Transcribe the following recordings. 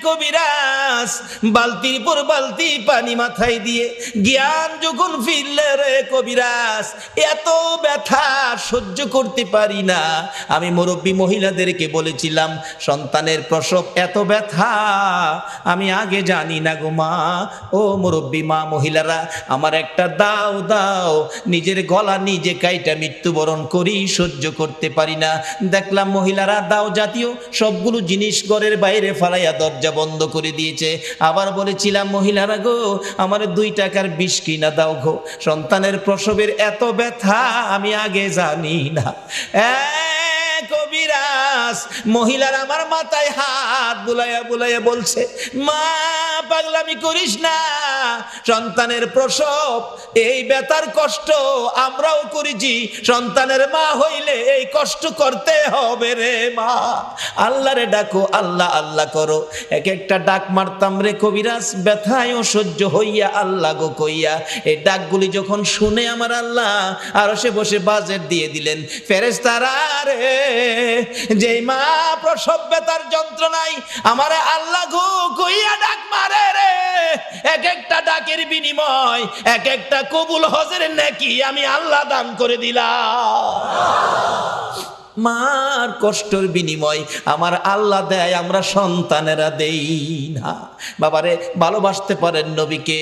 কবিরাজ বালতির পর বালতি পানি মাথায় দিয়ে জ্ঞান যখন ফিরলে রে কবিরাজ, এত ব্যথা সহ্য করতে পারি না। আমি মুরব্বী মহিলাদেরকে বলেছিলাম, সন্তানের প্রসব এত ব্যথা আমি আগে জানি না গো মা। ও মুরব্বী মা মহিলারা, আমার একটা দাও দাও, নিজের গলা নিজে কাইটা মৃত্যুবরণ করি, সহ্য করতে পারি না। দেখলাম মহিলারা দাও জাতীয় সবগুলো জিনিস ঘরের বাইরে ফালাইয়া দরজা বন্ধ করে দিয়েছে। আবার বলেছিলাম, মহিলারা গো, আমার 2 টাকার বিষ কিনা দাও গো, সন্তানের প্রসবের এত ব্যথা আমি আগে জানি না। কবিরাজ মহিলার আমার মাথায় হাত বুলাইয়া বুলাইয়া বলছে, মা পাগলামি করিস না, সন্তানের প্রসব এই ব্যথার কষ্ট আমরাও করেছি, সন্তানের মা হইলে এই কষ্ট করতে হবে রে মা। আল্লাহরে ডাকো, আল্লাহ আল্লাহ করো। এক একটা ডাক মারতাম রে কবিরাজ, ব্যথায় সহ্য হইয়া আল্লাহ গো কইয়া। এই ডাকগুলি যখন শুনে আমার আল্লাহ আরশে বসে বাজেট দিয়ে দিলেন। ফেরেশতারা রে, যেই মা প্রসব ব্যথার যন্ত্রণায় আমারে আল্লাহ গো কইয়া ডাক মারে রে, এক একটা ডাকের বিনিময় এক একটা কবুল হজের নেকি আমি আল্লাহ দান করে দিলাম। মার কষ্টের বিনিময় আমার আল্লাহ দেয়, আমরা সন্তানেরা দেই না। বাবারে, ভালোবাসতে পারেন নবীকে,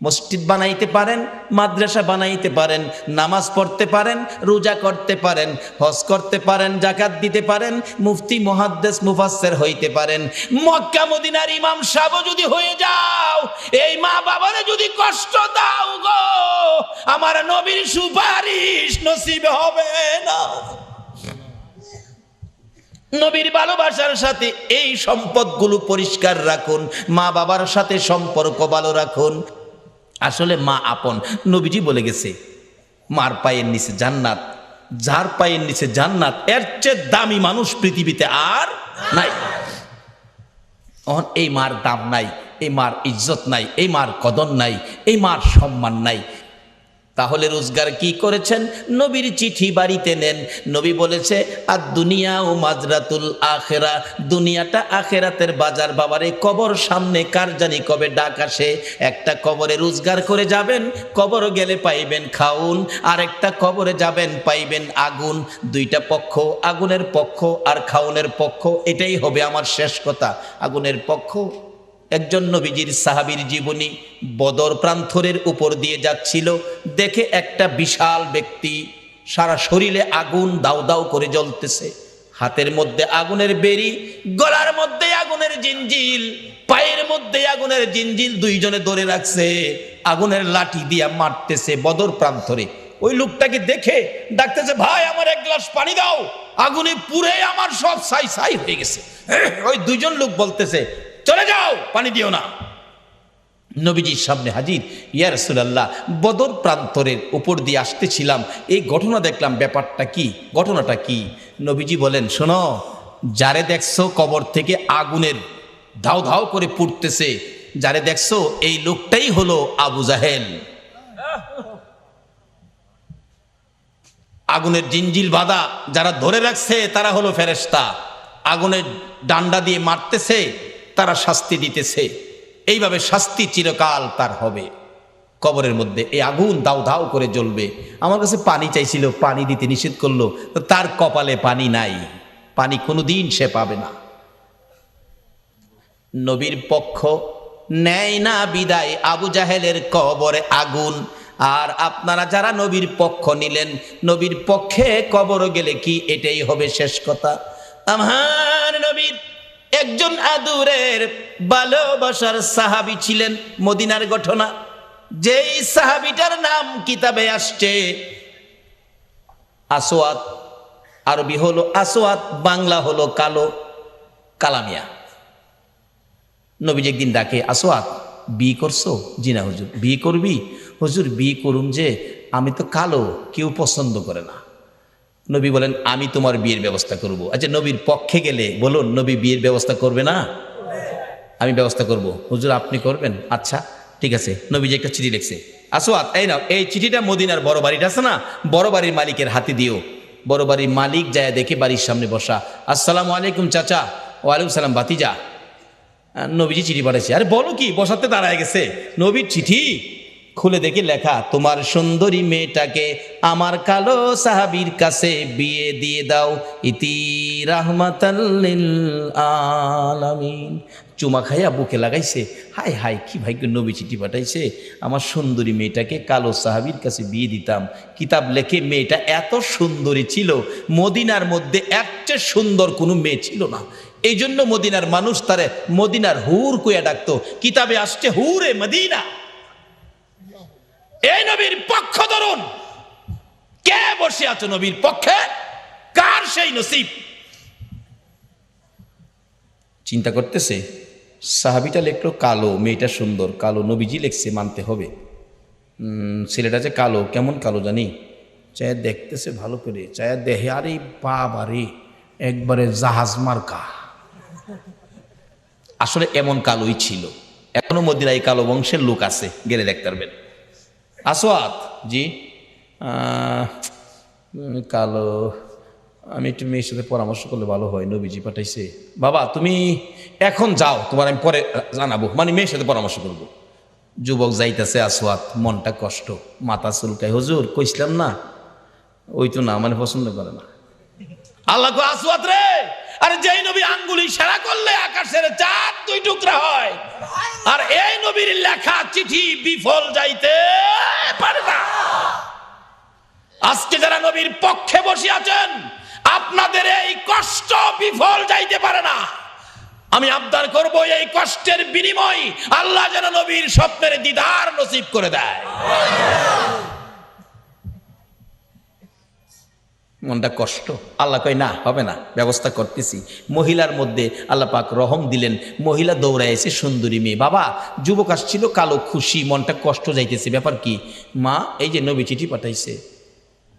মসজিদ বানাইতে পারেন, মাদ্রাসা বানাইতে পারেন, নামাজ পড়তে পারেন, রোজা করতে পারেন, হজ করতে পারেন, যাকাত দিতে পারেন, মুফতি মুহাদ্দিস মুফাসসির হইতে পারেন, মক্কা মদিনার ইমাম সাহেব যদি হয়ে যাও, এই মা বাবারে যদি কষ্ট দাও গো, আমার নবীর সুপারিশ নসিব হবে না। নবীর ভালোবাসার সাথে এই সম্পদগুলো পরিষ্কার রাখুন, মা বাবার সাথে সম্পর্ক ভালো রাখুন। আসলে মা আপন, নবীজি বলে গেছে, মার পায়ের নিচে জান্নাত, যার পায়ের নিচে জান্নাত, এর চেয়ে দামি মানুষ পৃথিবীতে আর নাই। এই মার দাম নাই, এই মার ইজ্জত নাই, এই মার কদর নাই, এই মার সম্মান নাই। তাহলে রোজগার কি করেছেন? নবীর চিঠি বাড়িতে নেন। নবী বলেছে, আর দুনিয়া ও মাজরাতুল আখেরা, দুনিয়াটা আখেরাতের বাজার। বাবারে, কবর সামনে, কার জানি কবে ডাক আসে। একটা কবরে রোজগার করে যাবেন, কবর গেলে পাইবেন খাউন, আর একটা কবরে যাবেন পাইবেন আগুন। 2টা পক্ষ, আগুনের পক্ষ আর খাউনের পক্ষ। এটাই হবে আমার শেষ কথা। আগুনের পক্ষ, একজন নবীজির সাহাবীর জীবনী, বদর প্রান্তরের উপর দিয়ে যাচ্ছিল, দেখে একটা বিশাল ব্যক্তি, সারা শরীরে আগুন দাউ দাউ করে জ্বলতেছে, হাতের মধ্যে আগুনের বেরি, গলার মধ্যে আগুনের জিঞ্জিল, পায়ের মধ্যে আগুনের জিঞ্জিল, 2 জনে ধরে রাখছে, আগুনের লাঠি দিয়া মারতেছে বদর প্রান্তরে। ওই লোকটাকে দেখে ডাকতেছে, ভাই আমার 1 গ্লাস পানি দাও, আগুনে পুড়ে আমার সব ছাই ছাই হয়ে গেছে। ওই 2 জন লোক বলতেছে, চলে যাও, পানি দিও না। নবীজির সামনে হাজির, ইয়া রাসূলুল্লাহ, বদর প্রান্তরের উপর দিয়ে আসতেছিলাম, এই ঘটনা দেখলাম, ব্যাপারটা কি, ঘটনাটা কি? নবীজি বলেন, শোনো, যারে দেখছো কবর থেকে আগুনের ধাউ ধাউ করে পুড়তেছে, যারে দেখছো এই লোকটাই হলো আবু জাহেল। আগুনের জিঞ্জিল বাঁধা যারা ধরে রাখছে তারা হলো ফেরেশতা, আগুনের ডান্ডা দিয়ে মারতেছে, তারা শাস্তি দিতেছে। এইভাবে শাস্তি চিরকাল তার হবে কবরের মধ্যে। এই আগুন দাউ দাউ করে জ্বলবে। আমার কাছে পানি চাইছিল, পানি দিতে নিষেধ করলো, তো তার কপালে পানি নাই, পানি কোনোদিন সে পাবে না। নবীর পক্ষ নেয় না বিদায়, আবু জাহেলের কবরে আগুন। আর আপনারা যারা নবীর পক্ষ নিলেন, নবীর পক্ষে কবর গেলে কি এটাই হবে শেষ কথা? আমার নবীর একজন আদুরের ভালোবাসার সাহাবী ছিলেন, মদিনার ঘটনা। যেই সাহাবীটার নাম কিতাবে আসছে আসওয়াদ, আরবি হলো আসওয়াদ, বাংলা হলো কালো, কালামিয়া। নবীজি একদিন ডাকে, আসওয়াদ বিয়ে করছো? জি না হুজুর। বিয়ে করবি? হুজুর বিয়ে করুম, যে আমি তো কালো, কেউ পছন্দ করে না। নবী বলেন, আমি তোমার বিয়ের ব্যবস্থা করব। আচ্ছা, নবীর পক্ষে গেলে বলুন, নবী বিয়ের ব্যবস্থা করবে না? আমি ব্যবস্থা করব। হুজুর আপনি করবেন? আচ্ছা ঠিক আছে। নবীজি একটা চিঠি লিখছে, আসওয়াদ এই নাও, এই চিঠিটা মদিনার বড় বাড়িটা আছে না, বড় বাড়ির মালিকের হাতে দিও। বড় বাড়ির মালিক যায় দেখে বাড়ির সামনে বসা, আসসালামু আলাইকুম চাচা। ওয়ালাইকুম সালাম ভাতিজা। নবীজি চিঠি পাঠাইছে। আরে বলো কি, বসাতে দাঁড়ায় গেছে নবীর চিঠি খুলে দেখি লেখা, তোমার সুন্দরী মেয়েটাকে আমার কালো সাহাবীর কাছে বিয়ে দিয়ে দাও, ইতি রাহমাতাল লিল আলামিন। চুমা খাইয়া বুকে লাগাইছে, হাই হাই কি ভাগ্য, নবী চিঠি পাঠাইছে, আমার সুন্দরী মেয়েটাকে কালো সাহাবীর কাছে বিয়ে দিতাম। কিতাব লেখে মেয়েটা এত সুন্দরী ছিল, মদিনার মধ্যে এর চেয়ে সুন্দর কোনো মেয়ে ছিল না। এই জন্য মদিনার মানুষ তারে মদিনার হুর কইয়া ডাকতো। কিতাবে আসছে হুরে মদিনা। এই নবীর পক্ষ ধরুন, কে বসে আছো নবীর পক্ষে, কার সেই নসিব? চিন্তা করতেছে, সাহাবিটা লিখলো কালো, মেয়েটা সুন্দর, কালো নবীজি লিখছে, মানতে হবে। ছেলেটা যে কালো, কেমন কালো জানি, চায়া দেখতেছে ভালো করে, চায়া দেহে, আরে বাবারে একবারে জাহাজ মার্কা। আসলে এমন কালোই ছিল, এখনো মদিনায় কালো বংশের লোক আছে, গেলে দেখতে পারবেন। আসওয়াত জি, কালো, আমি একটু মেয়ের সাথে পরামর্শ করলে ভালো হয়, নবীজি পাঠাইছে। বাবা তুমি এখন যাও, তোমার আমি পরে জানাবো, মানে মেয়ের সাথে পরামর্শ করবো। যুবক যাইতেছে, আসওয়াত মনটা কষ্ট, মাথা চুলকায়, হুজুর কইছিলাম না, ওই তো না, মানে পছন্দ করে না। আল্লাহ কো, আসওয়াত রে, আরে যেই নবী আঙ্গুলি ইশারা করলে আকাশের চাঁদ দুই টুকরা হয়, আর এই নবীর লেখা চিঠি বিফল যাইতে পারে না। আজকে যারা নবীর পক্ষে বসে আছেন, আপনাদের এই কষ্ট বিফল যাইতে পারে না। আমি আবদার করব, এই কষ্টের বিনিময় আল্লাহ যেন নবীর স্বপ্নের দিদার নসিব করে দেয়। মনটা কষ্ট, আল্লাহ কয় না, হবে না, ব্যবস্থা করতেছি। মহিলার মধ্যে আল্লাহ পাক রহম দিলেন, মহিলা দৌড়ায় এসে সুন্দরী মেয়ে। বাবা যুবক আসছিল কালো, খুশি, মনটা কষ্ট যাইতেছে, ব্যাপার কি? মা এই যে নবী চিঠি পাঠাইছে,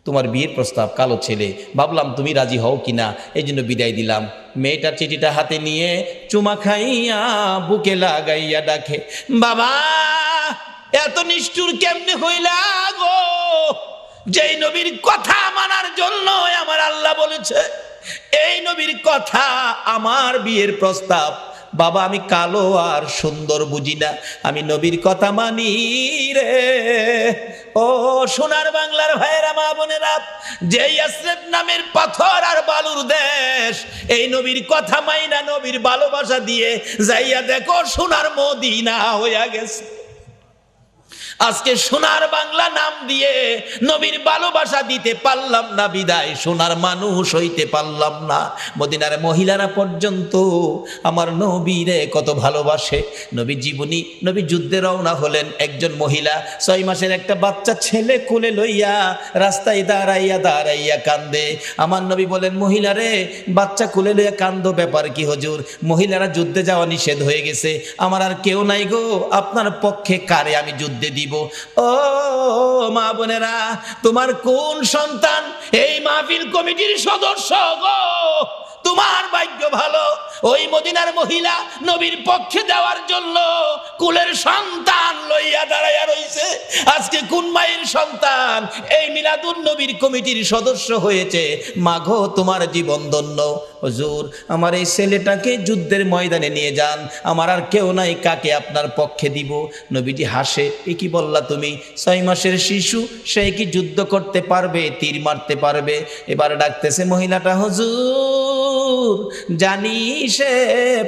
তোমার বিয়ের প্রস্তাব, কালো ছেলে, ভাবলাম তুমি রাজি হও কিনা, এই জন্য বিদায় দিলাম। মেয়েটার চিঠিটা হাতে নিয়ে চুমা খাইয়া বুকে লাগাইয়া ডাকে, বাবা এত নিষ্ঠুর কেমনে হইলা গো? যেই নবীর কথা মানার জন্য আমার আল্লাহ বলেছে, এই নবীর কথা আমার বিয়ের প্রস্তাব। বাবা আমি কালো আর সুন্দর বুঝি না, আমি নবীর কথা মানি রে। ও সোনার বাংলার ভাইয়েরা, মা বোনেরা, যে ইয়াসরিব নামের পাথর আর বালুর দেশ, এই নবীর কথা মাইনা নবীর ভালোবাসা দিয়ে যাইয়া দেখো সোনার মদিনা হইয়া গেছে। আজকে সোনার বাংলা নাম দিয়ে নবীর ভালোবাসা দিতে পারলাম না, বিদায় সোনার মানুষ হইতে পারলাম না। মদিনার মহিলারা পর্যন্ত আমার নবীরে কত ভালোবাসে। নবী জীবনী, নবী যুদ্ধে রওনা হলেন, একজন মহিলা 6 মাসের একটা বাচ্চা ছেলে কোলে লইয়া রাস্তায় দাঁড়াইয়া দাঁড়াইয়া কান্দে। আমার নবী বলেন, মহিলারে বাচ্চা কোলে লইয়া কান্দো, ব্যাপার কি হুজুর? মহিলারা যুদ্ধে যাওয়া নিষেধ হয়ে গেছে, আমার আর কেউ নাই গো, আপনার পক্ষে কারে আমি যুদ্ধে দিব? ও মা বোনেরা, তোমার কোন সন্তান এই মাহফিল কমিটির সদস্য গো? তোমার ভাগ্য ভালো, ওই মদিনার মহিলা নবীর পক্ষে দেওয়ার জন্য কুলের সন্তান লইয়া দাঁড়াইয়া রইছে। আজকে কোন মায়ের সন্তান এই মিলাদুন নবীর কমিটির সদস্য হয়েছে? মাগো তোমার জীবন ধন্য। হুজুর আমার এই ছেলেটাকে যুদ্ধের ময়দানে নিয়ে যান, আমার আর কেউ নাই, কাকে আপনার পক্ষে দিব? নবীজি হাসে, এ কি বললা তুমি? 6 মাসের শিশু, সে কি যুদ্ধ করতে পারবে, তীর মারতে পারবে? এবার ডাকতেছে মহিলাটা, হুজুর জানি সে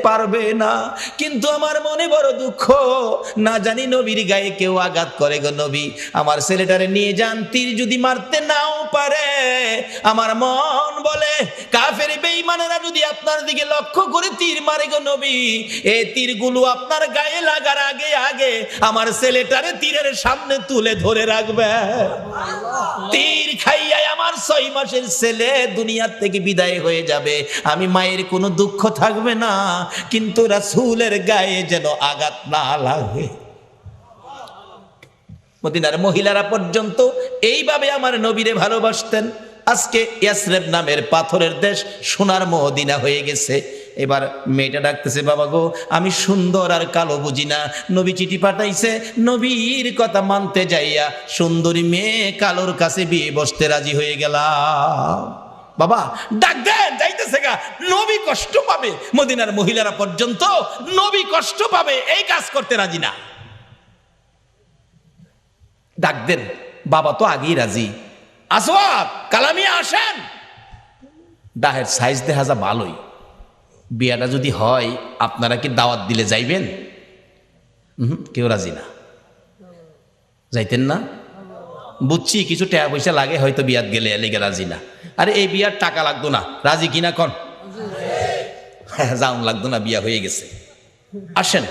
পারবে না, কিন্তু আমার মনে বড় দুঃখ, না জানি নবীর গায়ে কেউ আঘাত করে গো নবী, আমার ছেলেটারে নিয়ে যান, তীর যদি মারতে নাও পারে, আমার মন বলে কাফের বেঈমানেরা যদি আপনার দিকে লক্ষ্য করে তীর মারে গো নবী, এই তীরগুলো আপনার গায়ে লাগার আগে আগে আমার ছেলেটারে তীরের সামনে তুলে ধরে রাখবে। তীর খাইয়া আমার 6 মাসের ছেলে দুনিয়ার থেকে বিদায় হয়ে যাবে, আমি মায়ের কোনো দুঃখ থাকবে না, কিন্তু রাসূলের গায়ে যেন আঘাত না লাগে। মদিনার মহিলারা পর্যন্ত এইভাবে আমার নবীরে ভালোবাসতেন। আজকে ইয়াসরিব নামের পাথরের দেশ সোনার মদিনা হয়ে গেছে। এবার মেয়েটা ডাকতেছে, বাবা গো আমি সুন্দর আর কালো বুঝি না, নবী চিঠি পাঠাইছে, নবীর কথা মানতে যাইয়া সুন্দরী মেয়ে কালোর কাছে বিয়ে বসতে রাজি হয়ে গেলাম। বাবা ডাক দেন, যাইতেছে গা, নবী কষ্ট পাবে, মদিনার মহিলারা পর্যন্ত নবী কষ্ট পাবে, এই কাজ করতে রাজি না। ডাক দেন, বাবা তো আগেই রাজি। আসওয়াদ, কালামিয়া আসেন। ডাহের সাইজ দেখা যা ভালোই, বিয়াটা যদি হয় আপনারা কি দাওয়াত দিলে যাইবেন? কেউ রাজি না। যাইতেন না? বুঝছি কিছু টাকা পয়সা লাগে হয়তো বিয়াত গেলে, লেগে রাজি না। আরে এই বিয়ার টাকা লাগতো না, রাজি কিনা কন? যাওন লাগতো না, বিয়া হয়ে গেছে। আসেন।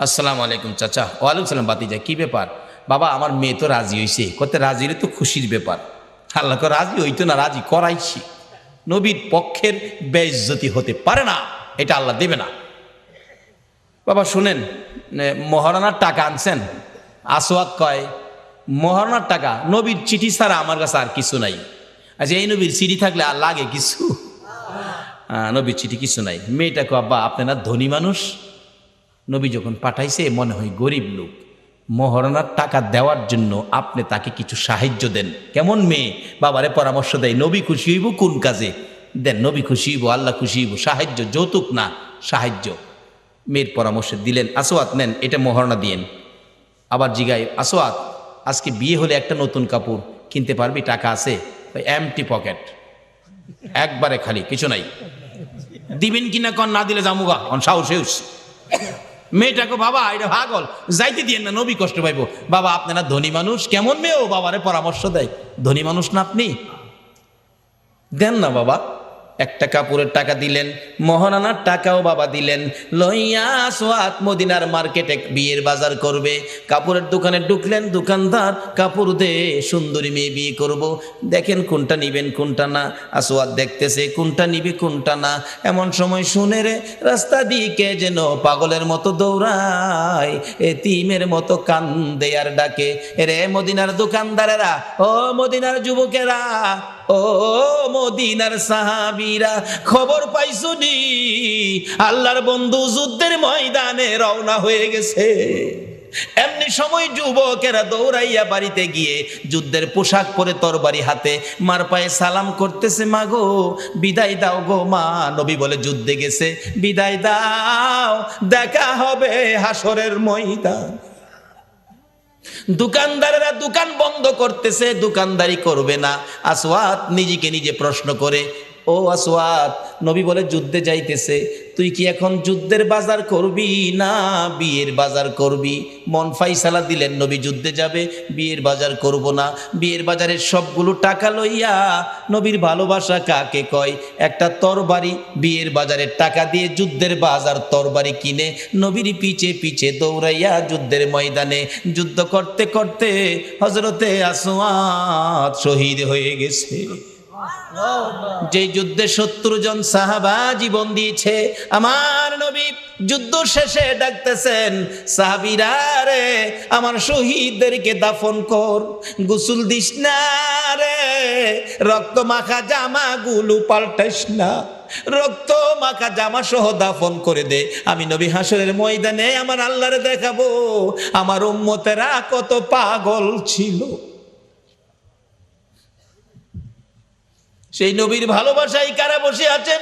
আসসালামু আলাইকুম চাচা। ওয়ালাইকুম সালাম বাতিজা, কি ব্যাপার? বাবা আমার মেয়ে তো রাজি হয়েছে। কত রাজি হলে তো খুশির ব্যাপার। আল্লাহ রাজি হইতো না, রাজি করাইছি। নবীর পক্ষের বেইজ্জতি হতে পারে না, এটা আল্লাহ দেবে না। বাবা শুনেন, মহারানার টাকা আনছেন? আসওয়াদ কয়, মহারানার টাকা? নবীর চিঠি ছাড়া আমার কাছে আর কিছু নাই। আচ্ছা এই নবীর চিঠি থাকলে আর লাগে কিছু? নবীর চিঠি কিছু নাই। মেয়েটা কো, আব্বা আপনি না ধনী মানুষ, নবী যখন পাঠাইছে মনে হয় গরিব লোক, মহারানার টাকা দেওয়ার জন্য আপনি তাকে কিছু সাহায্য দেন। কেমন মেয়ে, বাবারে পরামর্শ দেয়, নবী খুশি হইব কোন কাজে দেন, নবী খুশি হইব, আল্লাহ খুশি হইব, সাহায্য, যৌতুক না, সাহায্য। মেয়ের পরামর্শ দিলেন, আসওয়াদ নেন, এটা মহারণা দিয়েন। আবার জিগাই, আসওয়াদ আজকে বিয়ে হলে একটা নতুন কাপড় কিনতে পারবি, টাকা আছে? এমটি পকেট, একবারে খালি, কিছু নাই। দিবেন কিনা কন? না দিলে জামুগা, অন সাহস হেউস। মেয়েটাকে, বাবা এটা পাগল, যাইতে দিয়েন না, নবী কষ্ট পাইব। বাবা আপনারা ধনী মানুষ, কেমন মেয়েও বাবারে পরামর্শ দেয়, ধনী মানুষ না আপনি, দেন না বাবা। একটা কাপড়ের টাকা দিলেন, মহারানার টাকাও বাবা দিলেন। লইয়া আসওয়াদ মদিনার মার্কেটে বিয়ের বাজার করবে। কাপড়ের দোকানে ঢুকলেন, দোকানদার, কাপড় দে, সুন্দরী মেয়ে বিয়ে করব, দেখেন কোনটা নিবেন কোনটা না। আসওয়াদ দেখতেছে কোনটা নিবে কোনটা না। এমন সময় শুনে রে, রাস্তা দিকে যেন পাগলের মতো দৌড়ায়, এতিমের মতো কান্দে আর ডাকে, রে মদিনার দোকানদারেরা, ও মদিনার যুবকেরা, ও মদিনার সাহাবীরা, খবর পাইছুনি আল্লাহর বন্ধু যুদ্ধের ময়দানে রওনা হয়ে গেছে। এমনি সময় যুবকেরা দৌড়াইয়া বাড়িতে গিয়ে যুদ্ধের পোশাক পরে তরবারি হাতে মার পায়ে সালাম করতেছে, মা গো বিদায় দাও গো মা। নবী বলে, যুদ্ধে গেছে, বিদায় দাও, দেখা হবে হাসরের ময়দান। দোকানদারেরা দোকান বন্ধ করতেছে, দোকানদারি করবে না। আসওয়াদ নিজেকে নিজে প্রশ্ন করে, ও আসওয়াদ, নবী বলে যুদ্ধে যাইতেছে, তুই কি এখন যুদ্ধের বাজার করবি না বিয়ের বাজার করবি? মন ফাইসালা দিলেন, নবী যুদ্ধে যাবে, বিয়ের বাজার করব না। বিয়ের বাজারের সবগুলো টাকা লইয়া, নবীর ভালোবাসা কাকে কয়, একটা তরবারি বিয়ের বাজারের টাকা দিয়ে যুদ্ধের বাজার তরবারি কিনে নবীর পিছে পিছে দৌড়াইয়া যুদ্ধের ময়দানে যুদ্ধ করতে করতে হযরতে আসওয়াদ শহীদ হয়ে গেছে। যে যুদ্ধে 70 জন সাহাবা জীবন দিয়েছে, আমার নবী যুদ্ধ শেষে ডাকতেছেন, সাহাবীরা রে আমার শহীদদেরকে দাফন কর, গোসল দিস না রে, রক্ত মাখা জামাগুলো পাল্টাইস না, রক্ত মাখা জামা সহ দাফন করে দে। আমি নবী হাসরের ময়দানে আমার আল্লাহরে দেখাবো আমার উম্মতেরা কত পাগল ছিল। সেই নবীর ভালোবাসায় কারা বসে আছেন?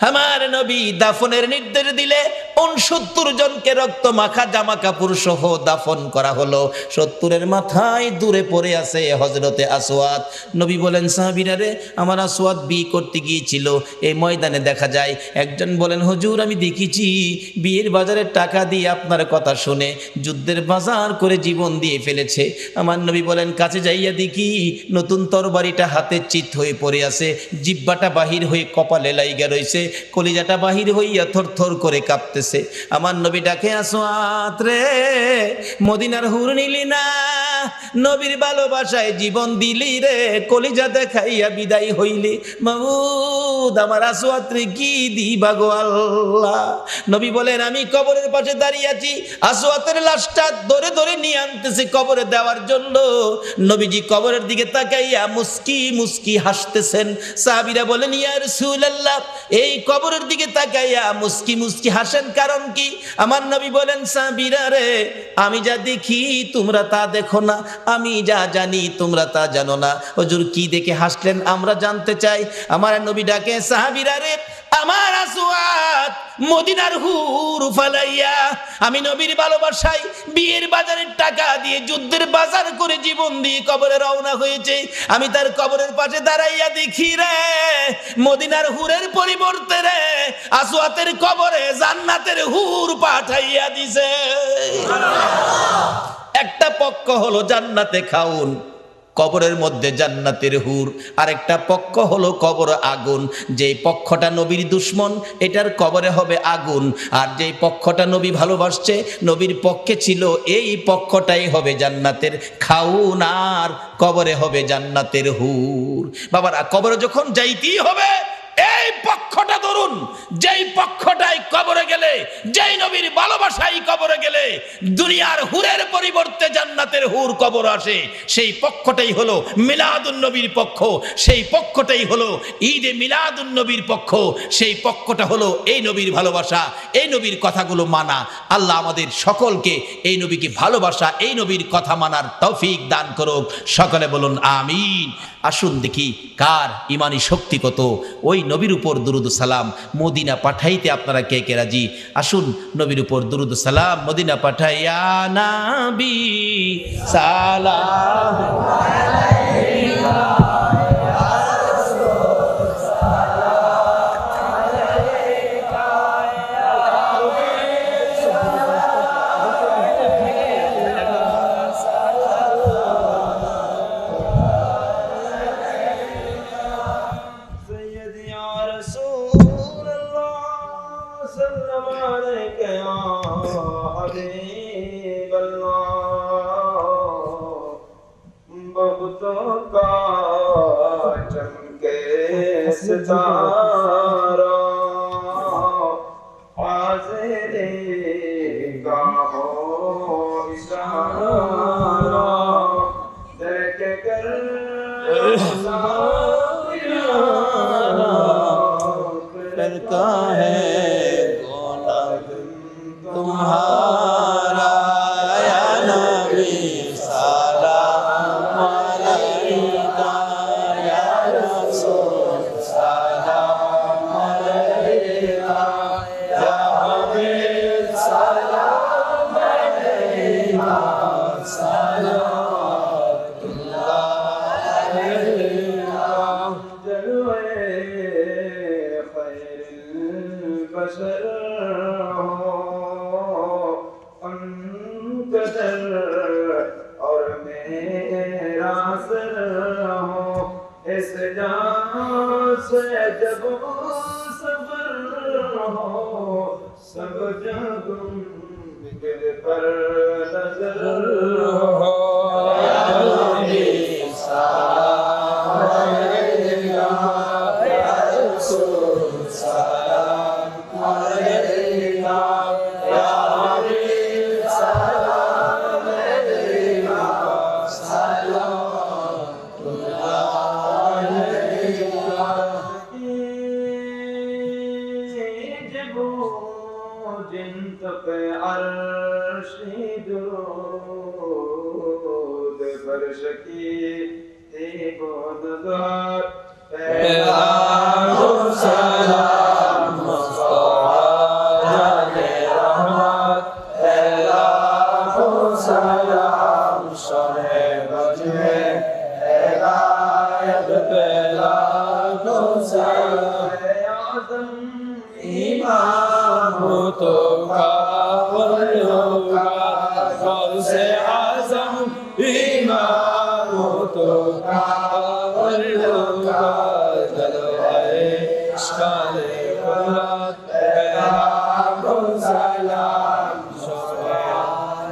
আমার নবী দাফনের নির্দেশ দিলে 69 জনকে রক্ত মাখা জামা কাপড় সহ দাফন করা হলো। 70-এর মাথায় দূরে পড়ে আছে হযরতে আসওয়াদ। নবী বলেন, সাহাবীরা রে আমার আসওয়াদ বিয়ে করতে গিয়েছিল, এই ময়দানে দেখা যায়। একজন বলেন, হুজুর আমি দেখেছি বিয়ের বাজারের টাকা দিয়ে আপনার কথা শুনে যুদ্ধের বাজার করে জীবন দিয়ে ফেলেছে। আমার নবী বলেন, কাছে যাইয়া দেখি নতুন তরবারিটা হাতে চিত হয়ে পড়ে আছে, জিহ্বাটা বাহির হয়ে কপালে লাইগা রইছে, কলিজাটা বাহির হইয়া থরথর করে কাঁপতেছে। আমার নবী ডাকে, আসওয়াদ রে মদিনার হুর নিলি না, নবীর ভালোবাসায় জীবন দিলি রে, কলিজা দেখাইয়া বিদায় হইলি, মাবুদ আমার আসওয়াদ রে কি দিবা গো আল্লাহ। নবী বলেন, আমি কবরের পাশে দাঁড়িয়ে আছি, আসওয়াদের লাশটা ধরে ধরে নিয়ে আনতেছে কবরে দেওয়ার জন্য। নবীজি কবরের দিকে তাকাইয়া মুস্কি মুস্কি হাসতেছেন। সাহাবীরা বলেন, ইয়া রাসূলুল্লাহ এই কবরের দিকে তাকাইয়া মুস্কি মুস্কি হাসেন কারণ কি? আমার নবী বলেন, সাহাবীরা রে, আমি যা দেখি তোমরা তা দেখো না, আমি যা জানি তোমরা তা জানো না। হুজুর কি দেখে হাসলেন আমরা জানতে চাই। আমার নবী ডাকে, সাহাবীরা রে, আমার আসওয়াদ মদিনার হুর ফালাইয়া আমি নবীর ভালোবাসায় বিয়ের বাজারের টাকা দিয়ে যুদ্ধের বাজার করে জীবন দিয়ে কবরে রওনা হয়েছে। আমি তার কবরের পাশে দাঁড়াইয়া দেখি রে, মদিনার হুরের পরিবর্তে রে আসওয়াতের কবরে জান্নাতের হুর পাঠাইয়া দিছে। একটা পক্ষ হলো জান্নাতে খাউন, কবরের মধ্যে জান্নাতের হুর, আর একটা পক্ষ হলো কবর আগুন। যেই পক্ষটা নবীর দুশ্মন এটার কবরে হবে আগুন, আর যেই পক্ষটা নবী ভালোবাসছে নবীর পক্ষে ছিল এই পক্ষটাই হবে জান্নাতের খাউন, আর কবরে হবে জান্নাতের হুর। বাবারা, কবরে যখন যাইতেই হবে এই পক্ষটা ধরুন, যেই পক্ষটাই কবরে গেলে, যেই নবীর ভালোবাসাই কবরে গেলে দুনিয়ার হুরের পরিবর্তে জান্নাতের হুর কবর আসে, সেই পক্ষটাই হলো মিলাদুন নবীর পক্ষ, সেই পক্ষটাই হলো ঈদে মিলাদুন নবীর পক্ষ, সেই পক্ষটা হলো এই নবীর ভালোবাসা, এই নবীর কথাগুলো মানা। আল্লাহ আমাদের সকলকে এই নবীকে ভালোবাসা, এই নবীর কথা মানার তৌফিক দান করুক। সকলে বলুন আমিন। আসুন দেখি কার ইমানি শক্তি কত। ওই নবীর উপর দুরুদ সালাম মদিনা পাঠাইতে আপনারা কে কে রাজি? আসুন নবীর উপর দুরুদ সালাম মদিনা পাঠাইয়া নবী সালাম আলাইকা। सितारा हाज़िरे गाहो इशारा देख कर करता है तुम्हारा या नबी सलाम अलैका या रसूल सलाम अलैका या हबीब सलाम अलैका सलामुल्लाह अलैका। जलवे खैरुल बशर और मेरा सर हो इस जान से जब सबर हो सब जग बिगड़ पर नजर हो या नबी सलाम अलैका या रसूल सलाम अलैका या हबीब सलाम अलैका सलामुल्लाह अलैका। जब जिन पे अर्शी दुरूद फर्श की थी वो नज़र पैगाम सलाम मुस्तफा जाने रहमत पैगाम सलाम शरे बज में हिदायत पैगाम सलाम आज़म इमाम हो तो कावल होगा कौन से आज़म इमाम हो तो कावल होगा जलवाए शाने कुदरत पैगाम सलाम शरे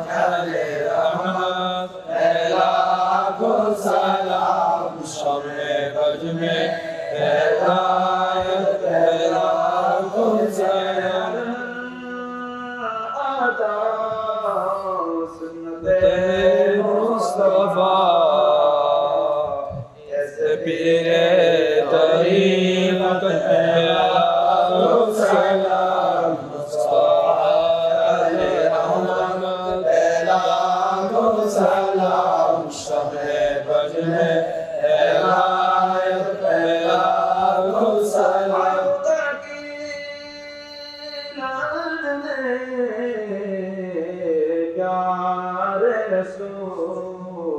जाने रहमत पैगाम सलाम शरे बज में हिदायत पैगाम सलाम आता सुन्नते मुस्तफा ऐसे पीरे तरीक़त पैगाम सलाम मुस्तफा प्यारे रसूल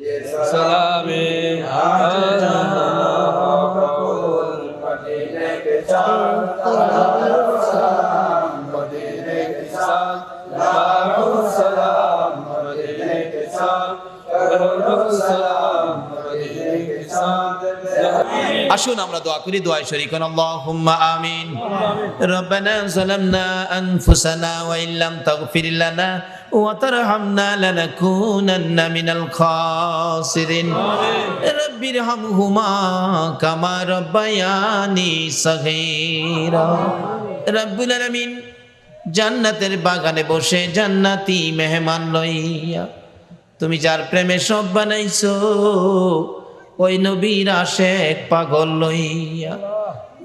ये सलामे आज कबूल मदीने के चांद लाखों सलाम मदीने के साथ लाखों सलाम मदीने के साथ करोड़ों सलाम मदीने के साथ আসুন আমরা দোয়া করি, দোয়ায় শরীক হন। আল্লাহুম্মা আমিন। রব্বানা যালামনা আনফুসানা ওয়া ইল্লাম তাগফির লানা ওয়া তারহামনা লানাকুনান্না মিনাল খাসিরিন। রব্বিরহামহুমা কামা রাব্বায়ানি সাগীরা। রব্বুল আলামিন জান্নাতের বাগানে বসে জান্নাতি মেহমান লইয়া তুমি যার প্রেমে সব বানাইছো, ওই নবীর আশেক পাগল লইয়া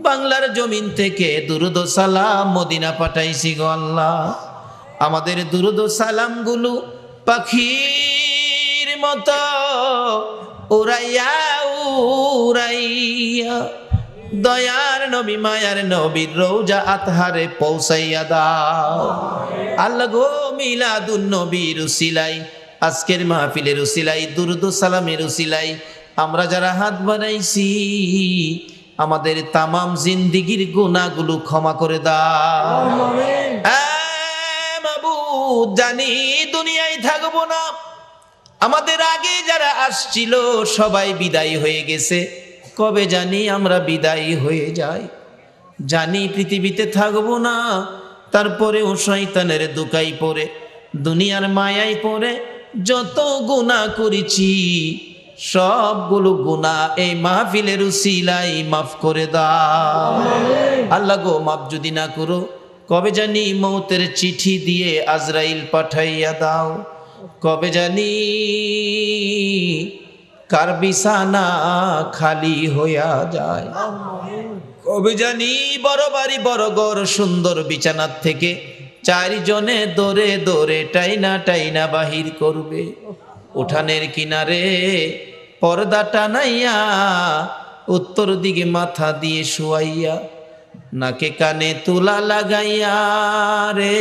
বাংলার জমিন থেকে দুরুদ ও সালাম মদিনা পাঠাইছি গো আল্লাহ। আমাদের দুরুদ ও সালাম গুলো পাখির মতো উড়াইয়া উড়াইয়া দয়ার নবী মায়ার নবীর রওজা আতহারে পৌঁছাইয়া দাও আল্লাহ গো। মিলাদুন নবীর উসিলাই, আজকের মাহফিলের উসিলাই, দুরুদ ও সালামের উসিলাই আমরা যারা হাত বানাইছি আমাদের তামাম জিন্দিগির গুনাহগুলো ক্ষমা করে দাও। মাবুদ, জানি দুনিয়ায় থাকবো না, আমাদের আগে যারা আসছিল সবাই বিদায় হয়ে গেছে, কবে জানি আমরা বিদায় হয়ে যাই। জানি পৃথিবীতে থাকবো না, তারপরেও শয়তানের দুকাই পড়ে দুনিয়ার মায়ায় পড়ে যত গুনাহ করেছি সবগুলো গুনাহ এই মাহফিলের উসিলাই মাফ করে দাও আল্লাহ গো। মাফ যদি না করো, কবে জানি মৌতের চিঠি দিয়ে আজরাইল পাঠাইয়া দাও, কবে জানি কার বিছানা খালি হইয়া যায়, কবে জানি বড় বাড়ি বড় ঘর সুন্দর বিছানার থেকে চারজনে দৌড়ে দৌড়ে টাইনা টাইনা বাহির করবে। উঠানের কিনারে পর্দা টানাইয়া উত্তর দিকে মাথা দিয়ে শুয়াইয়া নাকে কানে তুলা লাগাইয়া রে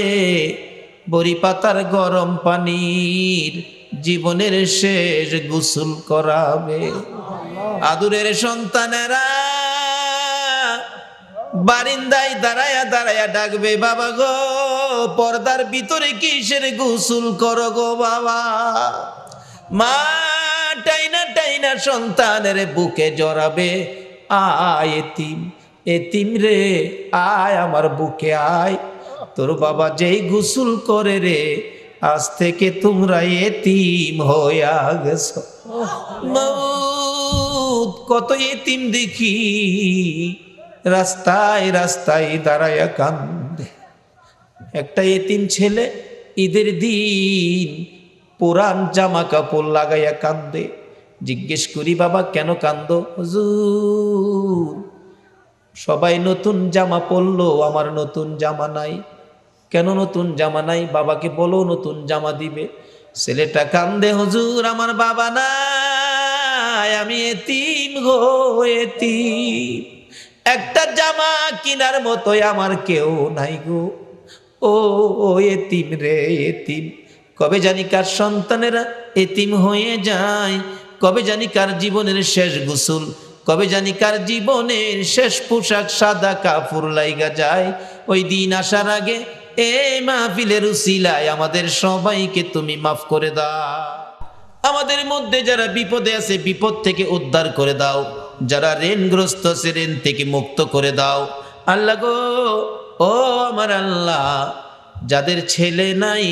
বড়ি পাতার গরম পানির জীবনের শেষ গোসল করাবে। আদুরের সন্তানেরা বারিন্দায় দাঁড়ায়া দাঁড়ায়া ডাকবে, বাবা গো পর্দার ভিতরে কিসের গোসল করো গো বাবা। মা টাইনা টাইনা সন্তানের বুকে জড়াবে, আয় এতিম এতিম রে আয় আমার বুকে আয়, তোর বাবা যেই গোসল করে রে আজ থেকে তোমরা এতিম হইয়া গেছো। মউত কত এতিম দেখি রাস্তায় রাস্তায় দাঁড়ায়া কান্দে। একটা এতিম ছেলে ঈদের দিন পুরান জামা কাপড় লাগাইয়া কান্দে। জিজ্ঞেস করি, বাবা কেন কান্দো? হুজুর সবাই নতুন জামা পরলো, আমার নতুন জামা নাই। কেন নতুন জামা নাই? বাবাকে বলো নতুন জামা দিবে। ছেলেটা কান্দে, হুজুর আমার বাবা নাই, আমি এতিম গো এতিম, একটা জামা কিনার মতোই আমার কেউ নাই গো। ও এতিম রে এতিম, কবে জানি কার সন্তানেরা এতিম হয়ে যায়, কবে জানি কার জীবনের শেষ গোসল, কবে জানি কার জীবনের শেষ পোশাক সাদা কাপড় লাইগা যায়। ওই দিন আসার আগে এই মাহফিলের উসিলায় আমাদের সবাইকে তুমি মাফ করে দাও। আমাদের মধ্যে যারা বিপদে আছে বিপদ থেকে উদ্ধার করে দাও, যারা ঋণগ্রস্ত আছে ঋণ থেকে মুক্ত করে দাও আল্লাহ গো। ও আমার আল্লাহ, যাদের ছেলে নাই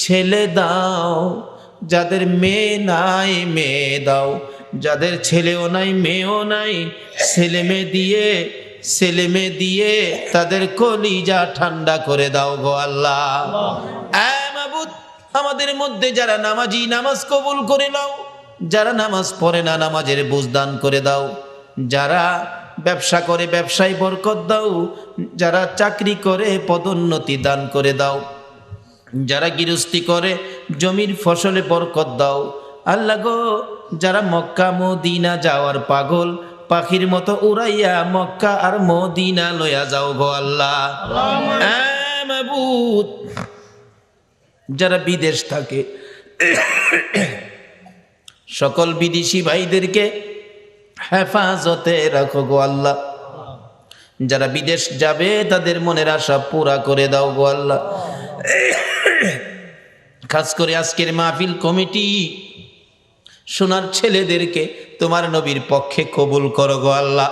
ছেলে দাও, যাদের মেয়ে নাই মেয়ে দাও, যাদের ছেলেও নাই মেয়েও নাই ছেলে মেয়ে দিয়ে তাদের কলিজা ঠান্ডা করে দাও গো আল্লাহ। মাবুদ, আমাদের মধ্যে যারা নামাজি নামাজ কবুল করে নাও, যারা নামাজ পড়ে না নামাজের বুঝদান করে দাও, যারা ব্যবসা করে ব্যবসায় বরকত দাও, যারা চাকরি করে পদোন্নতি দান করে দাও, যারা গৃহস্থী করে জমির ফসলে বরকত দাও আল্লাহ গো। যারা মক্কা মদিনা যাওয়ার পাগল, পাখির মতো উড়াইয়া মক্কা আর মদিনা লইয়া যাও গো আল্লাহ। মাবুদ, যারা বিদেশ থাকে সকল বিদেশি ভাইদেরকে হেফাজতে রাখো গো আল্লাহ। যারা বিদেশ যাবে তাদের মনের আশা পুরা করে দাও গো আল্লাহ। খাস করে আজকের মাহফিল কমিটি সোনার ছেলেদেরকে তোমার নবীর পক্ষে কবুল করো গো আল্লাহ।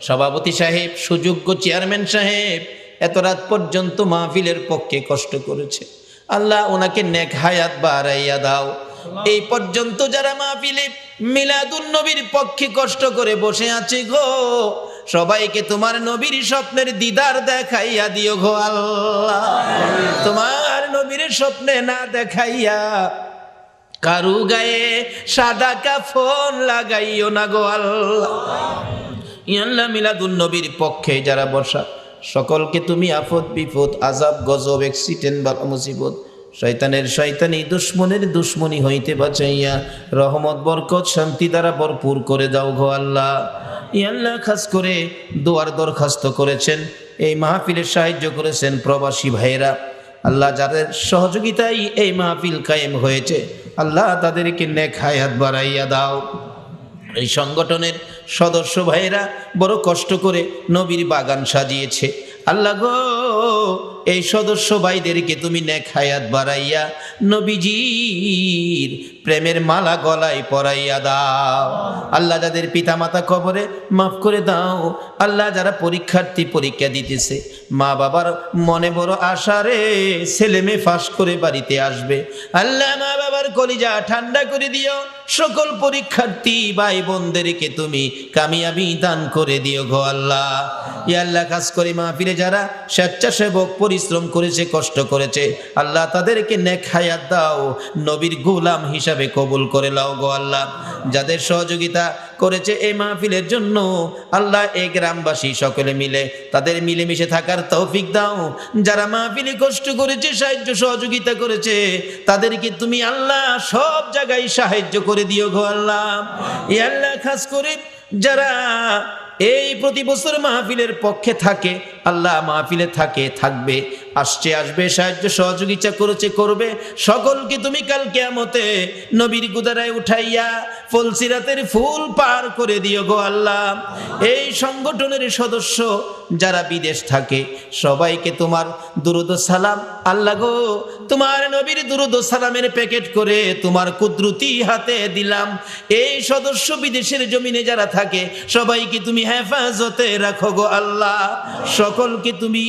সভাপতি সাহেব, সুযোগ্য চেয়ারম্যান সাহেব এত রাত পর্যন্ত মাহফিলের পক্ষে কষ্ট করেছে, আল্লাহ ওনাকে নেক হায়াত বাড়াইয়া দাও। এই পর্যন্ত যারা মাহফিলে মিলাদুন নবীর পক্ষে কষ্ট করে বসে আছে গো, সবাইকে তোমার নবীর স্বপ্নের দিদার দেখাইয়া দিও গো আল্লাহ। তোমার নবীর স্বপ্নে না দেখাইয়া কারু গায়ে সাদা কাফন লাগাইও না গো আল্লাহ। আল্লাহ মিলাদুন নবীর পক্ষে যারা বসা সকলকে তুমি আফত বিপদ আযাব গজব অ্যাক্সিডেন্ট বা মুসিবত শয়তানের শয়তানি দুশ্মনের দুশ্মনী হইতে বাঁচাইয়া রহমত বরকত শান্তি দ্বারা ভরপুর করে দাও গো আল্লাহ। আল্লাহ খাস করে দোয়ার দরখাস্ত করেছেন, এই মাহফিলে সাহায্য করেছেন প্রবাসী ভাইয়েরা, আল্লাহ যাদের সহযোগিতায় এই মাহফিল কায়েম হয়েছে আল্লাহ তাদেরকে নেক হায়াত বাড়াইয়া দাও। এই সংগঠনের সদস্য ভাইয়েরা বড় কষ্ট করে নবীর বাগান সাজিয়েছে, আল্লাহ গো এই সদস্য ভাইদেরকে তুমি নেক হায়াত বাড়াইয়া নবীজির প্রেমের মালা গলায় পরাইয়া দাও। আল্লাহ যাদের পিতামাতা কবরে মাফ করে দাও। আল্লাহ যারা পরীক্ষার্থী পরীক্ষা দিতেছে, মা বাবার মনে বড় আশা রে ছেলে মেয়ে ফাঁস করে বাড়িতে আসবে, আল্লাহ মা বাবার কলিজা ঠান্ডা করে দিও। সকল পরীক্ষার্থী ভাই বোনদেরকে তুমি কামিয়াবি দান করে দিও গো আল্লাহ। ইয়া আল্লাহ খাস করে মাহফিলে যারা স্বেচ্ছাসেবক পরিশ্রম করেছে কষ্ট করেছে আল্লাহ তাদেরকে নেক হায়াত দাও, নবীর গোলাম হিসাবে কবুল করে নাও গো আল্লাহ। যাদের সহযোগিতা করেছে এই মাহফিলের জন্য আল্লাহ এই গ্রামবাসী সকলে মিলে তাদের মিলেমিশে থাকার তৌফিক দাও। যারা মাহফিলে কষ্ট করেছে সাহায্য সহযোগিতা করেছে তাদেরকে তুমি আল্লাহ সব জায়গায় সাহায্য করে দিও গো আল্লাহ। এই আল্লাহ খাস করে যারা এই প্রতি বছর মাহফিলের পক্ষে থাকে আল্লাহ মাহফিলে থাকবে আসছে আসবে সাহায্য সহযোগিতা করেছে করবে, সকলকে তুমি কাল কিয়ামতে নবীর গুদারায় উঠাইয়া ফুলসিরাতের ফুল পার করে দিও গো আল্লাহ। এই সংগঠনের সদস্য যারা বিদেশ থাকে সবাইকে তোমার দুরুদ ও সালাম আল্লাহ গো, তোমার নবীর দুরুদ ও সালামের প্যাকেট করে তোমার কুদরতি হাতে দিলাম। এই সদস্য বিদেশের জমিনে যারা থাকে সবাইকে তুমি হেফাজতে রাখো গো আল্লাহ। সকলকে তুমি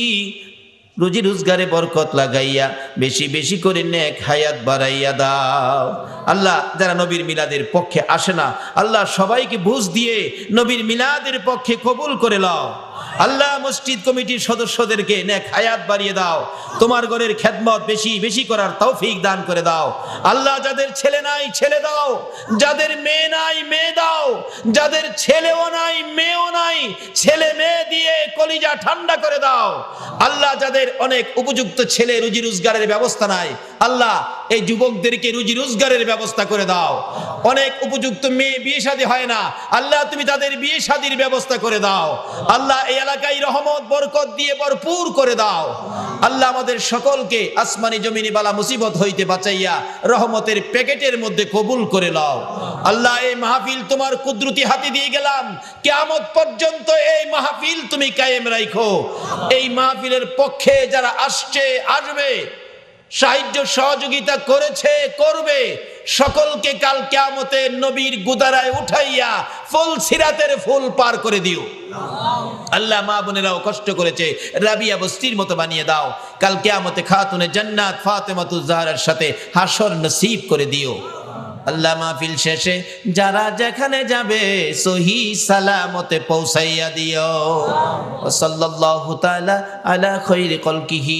রুজি রোজগারে বরকত লাগাইয়া বেশি বেশি করে নেক হায়াত বাড়াইয়া দাও। আল্লাহ যারা নবীর মিলাদের পক্ষে আসে না আল্লাহ সবাইকে বুঝ দিয়ে নবীর মিলাদের পক্ষে কবুল করে নাও। আল্লাহ মসজিদ কমিটির সদস্যদেরকে নেক হায়াত বাড়িয়ে দাও, তোমার ঘরের খেদমত বেশি বেশি করার তৌফিক দান করে দাও। আল্লাহ যাদের ছেলে নাই ছেলে দাও, যাদের মেয়ে নাই মেয়ে দাও, যাদের ছেলেও নাই মেয়েও নাই ছেলে মেয়ে দিয়ে কলিজা ঠান্ডা করে দাও। আল্লাহ যাদের অনেক উপযুক্ত ছেলে রুজি রোজগারের ব্যবস্থা নাই আল্লাহ এই যুবকদেরকে রুজি রোজগারের ব্যবস্থা করে দাও। অনেক উপযুক্ত মেয়ে বিয়ে শাদী হয় না আল্লাহ তুমি তাদের বিয়ে শাদীর ব্যবস্থা করে দাও। আল্লাহ এই এলাকায় রহমত বরকত দিয়ে ভরপুর করে দাও। আল্লাহ আমাদের সকলকে আসমানি জমিনি বালা মুসিবত হইতে বাঁচাইয়া রহমতের প্যাকেটের মধ্যে কবুল করে নাও। আল্লাহ এই মাহফিল তোমার কুদরতি হাতে দিয়ে গেলাম, কিয়ামত পর্যন্ত এই মাহফিল তুমি কায়েম রাখো। এই মাহফিলের পক্ষে যারা আসছে আসবে সাহায্য সহযোগিতা করেছে করবে সকলকে কাল কিয়ামতে নবীর গুদারায় উঠাইয়া ফুল সিরাতের ফুল পার করে দিও। আল্লাহ মা বোনেরাও কষ্ট করেছে রাবিয়া বস্তির মতো বানিয়ে দাও, কাল কিয়ামতে খাতুনে জান্নাত ফাতেমাতুজ জাহরার সাথে হাসর নসিব করে দিও। আল্লাহ মাহফিল শেষে যারা যেখানে যাবে সহি সালামতে পৌঁছাইয়া দিও। সাল্লাল্লাহু তাআলা আলা খায়রি কলকিহি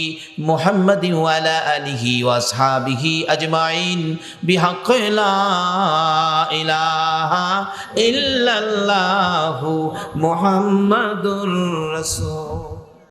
মুহাম্মাদিন ওয়া আলা আলিহি ওয়া আসহাবিহি আজমাইন বিহাক্কি লা ইলাহা ইল্লাল্লাহু মুহাম্মাদুর রাসূল।